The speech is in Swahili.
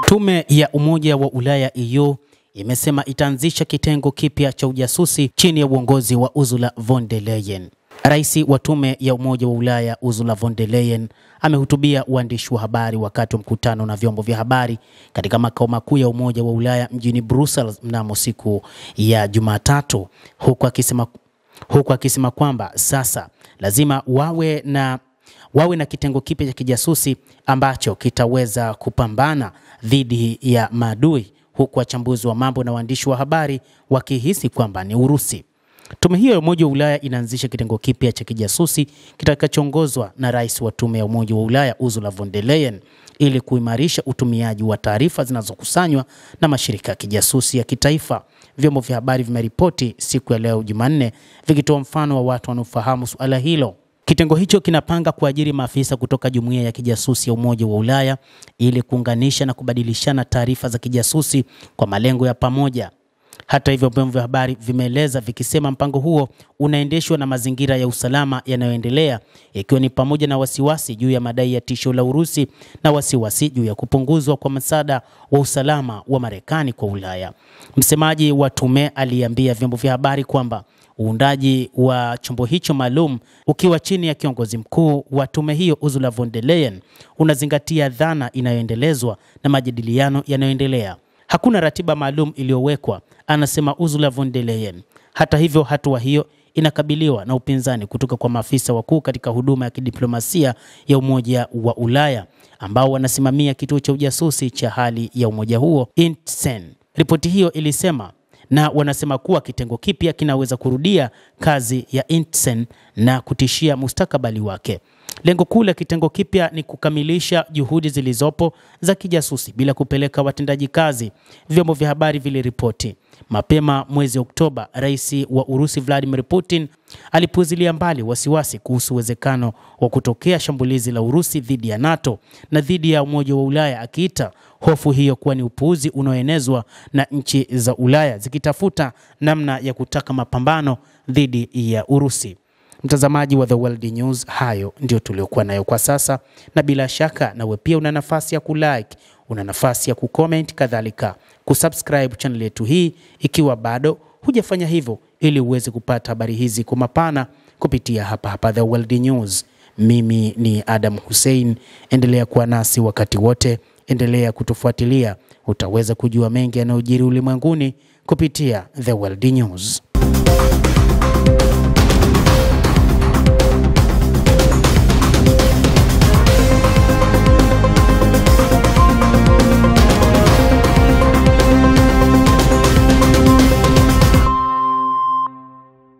Tume ya Umoja wa Ulaya EU imesema itaanzisha kitengo kipya cha ujasusi chini ya uongozi wa Ursula von der Leyen. Rais wa Tume ya Umoja wa Ulaya Ursula von der Leyen amehutubia waandishi wa habari wakati wa mkutano na vyombo vya habari katika makao makuu ya Umoja wa Ulaya mjini Brussels mnamo siku ya Jumatatu, huku akisema kwamba sasa lazima wawe na kitengo kipya cha kijasusi ambacho kitaweza kupambana dhidi ya maadui, huku wachambuzi wa mambo na waandishi wa habari wakihisi kwamba ni Urusi. Tume hiyo ya Umoja wa Ulaya inaanzisha kitengo kipya cha kijasusi kitakachoongozwa na rais wa Tume ya Umoja wa Ulaya Ursula von der Leyen ili kuimarisha utumiaji wa taarifa zinazokusanywa na mashirika ya kijasusi ya kitaifa. Vyombo vya habari vimeripoti siku ya leo Jumanne vikitoa mfano wa watu wanaofahamu suala hilo. Kitengo hicho kinapanga kuajiri maafisa kutoka jumuiya ya kijasusi ya Umoja wa Ulaya ili kuunganisha na kubadilishana taarifa za kijasusi kwa malengo ya pamoja. Hata hivyo, vyombo vya habari vimeeleza vikisema mpango huo unaendeshwa na mazingira ya usalama yanayoendelea, ikiwa ni pamoja na wasiwasi juu ya madai ya tisho la Urusi na wasiwasi juu ya kupunguzwa kwa msaada wa usalama wa Marekani kwa Ulaya. Msemaji wa tume aliambia vyombo vya habari kwamba uundaji wa chombo hicho maalum ukiwa chini ya kiongozi mkuu wa tume hiyo Ursula von der Leyen unazingatia dhana inayoendelezwa na majadiliano yanayoendelea. Hakuna ratiba maalum iliyowekwa, anasema Ursula von der Leyen. Hata hivyo, hatua hiyo inakabiliwa na upinzani kutoka kwa maafisa wakuu katika huduma ya kidiplomasia ya Umoja wa Ulaya ambao wanasimamia kituo cha ujasusi cha hali ya umoja huo INTCEN. Ripoti hiyo ilisema, na wanasema kuwa kitengo kipya kinaweza kurudia kazi ya INTCEN na kutishia mustakabali wake. Lengo kuu la kitengo kipya ni kukamilisha juhudi zilizopo za kijasusi bila kupeleka watendaji kazi, vyombo vya habari viliripoti. Mapema mwezi Oktoba, Rais wa Urusi Vladimir Putin alipuuzilia mbali wasiwasi kuhusu uwezekano wa kutokea shambulizi la Urusi dhidi ya NATO na dhidi ya Umoja wa Ulaya, akiita hofu hiyo kuwa ni upuuzi unaoenezwa na nchi za Ulaya zikitafuta namna ya kutaka mapambano dhidi ya Urusi. Mtazamaji wa The World News, hayo ndio tuliokuwa nayo kwa sasa, na bila shaka nawe pia una nafasi ya kulike, una nafasi ya kucomment, kadhalika kusubscribe channel yetu hii ikiwa bado hujafanya hivyo, ili uweze kupata habari hizi kwa mapana kupitia hapa The World News. Mimi ni Adam Hussein, endelea kuwa nasi wakati wote, endelea kutufuatilia, utaweza kujua mengi yanayojiri ulimwenguni kupitia The World News.